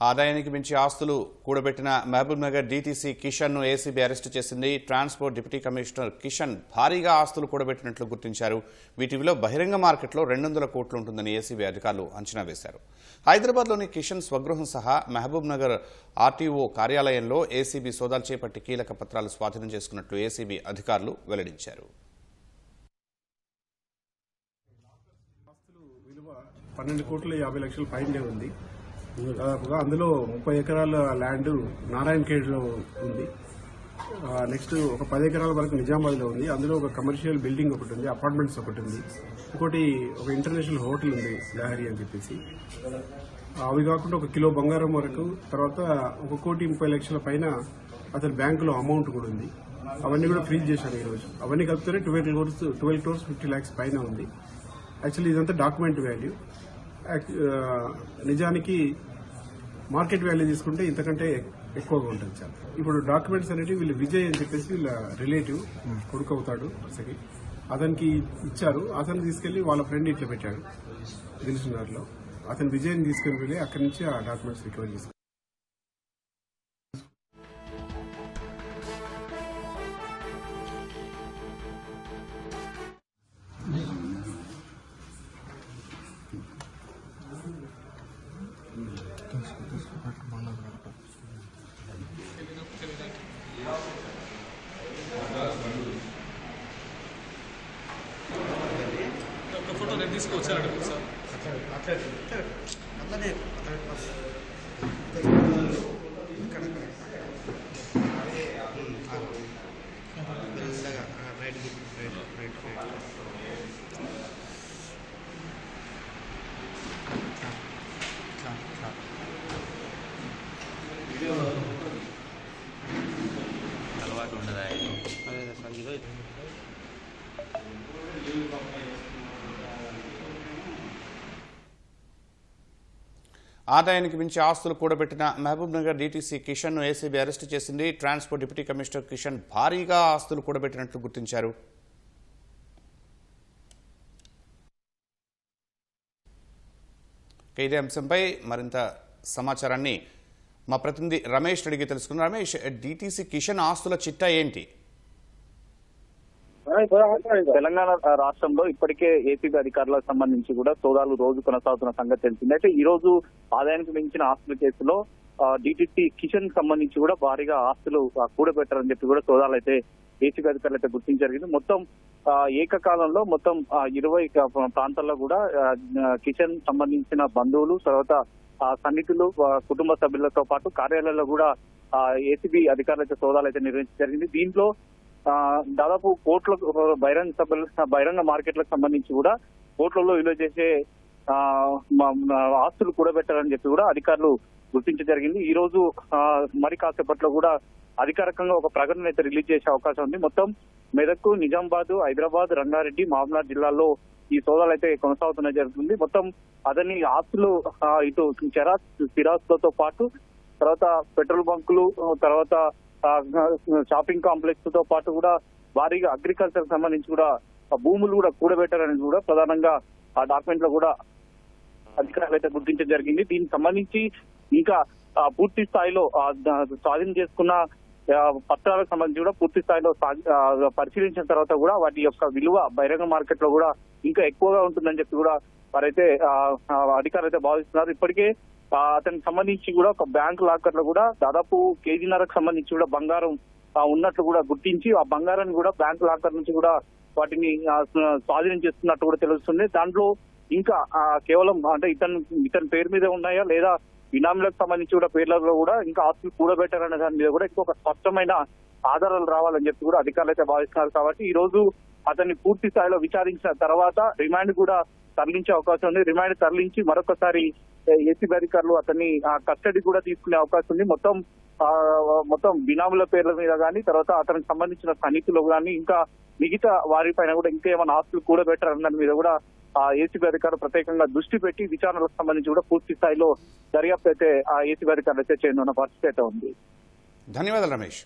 ఆదాయానికి మించి ఆస్తులు కూడబెట్టిన మహబూబ్ నగర్ డీటీసీ కిషన్ ను ఏసీబీ అరెస్టు చేసింది. ట్రాన్స్పోర్ట్ డిప్యూటీ కమిషనర్ కిషన్ భారీగా ఆస్తులు కూడబెట్టినట్లు గుర్తించారు. వీటి విలువ బహిరంగ మార్కెట్లో 200 కోట్లు ఉంటుందని ఏసీబీ అధికారులు అంచనా వేశారు. హైదరాబాద్లోని కిషన్ స్వగృహం సహా మహబూబ్ నగర్ ఆర్టీఓ కార్యాలయంలో ఏసీబీ సోదాలు చేపట్టి కీలక పత్రాలు స్వాధీనం చేసుకున్నట్లు ఏసీబీ అధికారులు వెల్లడించారు. 12 కోట్ల 50 లక్షల పైనే ఉంది. దాదాపుగా అందులో 30 ఎకరాల ల్యాండ్ నారాయణ ఖేడ్లో ఉంది. నెక్స్ట్ ఒక 10 ఎకరాల వరకు నిజామాబాద్లో ఉంది. అందులో ఒక కమర్షియల్ బిల్డింగ్ ఒకటి ఉంది, అపార్ట్మెంట్స్ ఒకటి ఉంది, ఇంకోటి ఒక ఇంటర్నేషనల్ హోటల్ ఉంది లహరి అని చెప్పేసి. అవి కాకుండా 1 కిలో బంగారం వరకు, తర్వాత 1,30,00,000 పైన అతని బ్యాంకులో అమౌంట్ కూడా ఉంది. అవన్నీ కూడా ఫ్రీజ్ చేశారు ఈరోజు. అవన్నీ కలిపితేనే 12 crores 50 lakhs పైన ఉంది. యాక్చువల్లీ ఇదంతా డాక్యుమెంట్ వాల్యూ. నిజానికి మార్కెట్ వాల్యూ తీసుకుంటే ఇంతకంటే ఎక్కువగా ఉంటుంది చాలా. ఇప్పుడు డాక్యుమెంట్స్ అనేవి వీళ్ళు విజయ్ అని చెప్పేసి వీళ్ళ రిలేటివ్ కొడుకు అవుతాడు అసలు, అతనికి ఇచ్చారు. అతను తీసుకెళ్లి వాళ్ళ ఫ్రెండ్ ఇట్లా పెట్టాడు దిల్సునగర్లో. అతను విజయ్ని తీసుకుని వెళ్ళి అక్కడి నుంచి ఆ డాక్యుమెంట్స్ రికవర్ చేసుకున్నాడు. ఫోటో నేను తీసుకొచ్చాను సార్. అలవాటు ఉండదా? ఆదాయానికి మించి ఆస్తులు కూడబెట్టిన మహబూబ్ నగర్ డీటీసీ కిషన్ ను ఏసీబీ అరెస్టు చేసింది. ట్రాన్స్పోర్ట్ డిప్యూటీ కమిషనర్ కిషన్ భారీగా ఆస్తులు కూడబెట్టినట్లు గుర్తించారు. ఇదే అంశంపై మరింత సమాచారాన్ని మా ప్రతినిధి రమేష్ అడిగి తెలుసుకున్నారు. రమేష్, డీటీసీ కిషన్ ఆస్తుల చిట్టా ఏంటి? తెలంగాణ రాష్ట్రంలో ఇప్పటికే ఏపీ అధికారులకు సంబంధించి కూడా సోదాలు రోజు కొనసాగుతున్న సంగతి తెలిసింది. అయితే ఈ రోజు ఆదాయానికి మించిన ఆస్తుల కేసులో డీటీసీ కిషన్ సంబంధించి కూడా భారీగా ఆస్తులు కూడబెట్టారని చెప్పి కూడా సోదాలు అయితే ఏపీ అధికారులు అయితే గుర్తించడం జరిగింది. మొత్తం ఏకకాలంలో మొత్తం 20 ప్రాంతాల్లో కూడా కిషన్ సంబంధించిన బంధువులు, తర్వాత సన్నిహితులు, కుటుంబ సభ్యులతో పాటు కార్యాలయాల్లో కూడా ఏసీబీ అధికారులు అయితే సోదాలు అయితే నిర్వహించడం జరిగింది. దీంట్లో దాదాపు కోట్ల బహిరంగ మార్కెట్లకు సంబంధించి కూడా కోట్లలో విలువ చేసే ఆస్తులు కూడబెట్టారని చెప్పి కూడా అధికారులు గుర్తించడం జరిగింది. ఈ రోజు మరి కాసేపట్లో కూడా అధికారికంగా ఒక ప్రకటన అయితే రిలీజ్ చేసే అవకాశం ఉంది. మొత్తం మెదక్, నిజామాబాద్, హైదరాబాద్, రంగారెడ్డి, మహబూబ్నగర్ జిల్లాల్లో ఈ సోదాలు అయితే కొనసాగుతున్న జరుగుతుంది. మొత్తం అతని ఆస్తులు ఇటు స్థిరాస్తులతో పాటు తర్వాత పెట్రోల్ బంకులు, తర్వాత షాపింగ్ కాంప్లెక్స్ తో పాటు కూడా భారీగా అగ్రికల్చర్ సంబంధించి కూడా భూములు కూడా కూడబెట్టారని కూడా ప్రధానంగా ఆ డాక్యుమెంట్ లో కూడా అధికారులు అయితే గుర్తించడం జరిగింది. దీనికి సంబంధించి ఇంకా పూర్తి స్థాయిలో స్వాధీనం చేసుకున్న పత్రాలకు సంబంధించి కూడా పూర్తి స్థాయిలో పరిశీలించిన తర్వాత కూడా వాటి యొక్క విలువ బహిరంగ మార్కెట్ లో కూడా ఇంకా ఎక్కువగా ఉంటుందని చెప్పి కూడా వారైతే అధికారులు అయితే భావిస్తున్నారు. ఇప్పటికే అతనికి సంబంధించి కూడా ఒక బ్యాంక్ లాకర్ లో కూడా దాదాపు కేజీన్నరకు సంబంధించి కూడా బంగారం ఉన్నట్లు కూడా గుర్తించి ఆ బంగారాన్ని కూడా బ్యాంక్ లాకర్ నుంచి కూడా వాటిని స్వాధీనం చేస్తున్నట్టు కూడా తెలుస్తుంది. దాంట్లో ఇంకా కేవలం అంటే ఇతని పేరు మీద ఉన్నాయా లేదా బినామీలకు సంబంధించి కూడా పేర్లలో కూడా ఇంకా ఆస్తులు కూడబెట్టారనే దాని మీద కూడా ఇంకొక స్పష్టమైన ఆధారాలు రావాలని చెప్పి కూడా అధికారులు అయితే భావిస్తున్నారు. కాబట్టి ఈ రోజు అతన్ని పూర్తి స్థాయిలో విచారించిన తర్వాత రిమాండ్ కూడా తరలించే అవకాశం ఉంది. రిమాండ్ తరలించి మరొకసారి ఏసీబీ అధికారులు అతన్ని కస్టడీ కూడా తీసుకునే అవకాశం ఉంది. మొత్తం బినాముల పేర్ల మీద కానీ, తర్వాత అతనికి సంబంధించిన సన్నిహితులు కానీ, ఇంకా మిగతా వారిపైన కూడా ఇంకా ఏమైనా ఆస్తులు కూడబెట్టారన్న దాని మీద కూడా ఏసీబీ అధికారులు ప్రత్యేకంగా దృష్టి పెట్టి విచారణలకు సంబంధించి కూడా పూర్తి స్థాయిలో దర్యాప్తు అయితే ఏసీబీ అధికారులు అయితే చేయనున్న పరిస్థితి అయితే ఉంది. ధన్యవాదాలు రమేష్.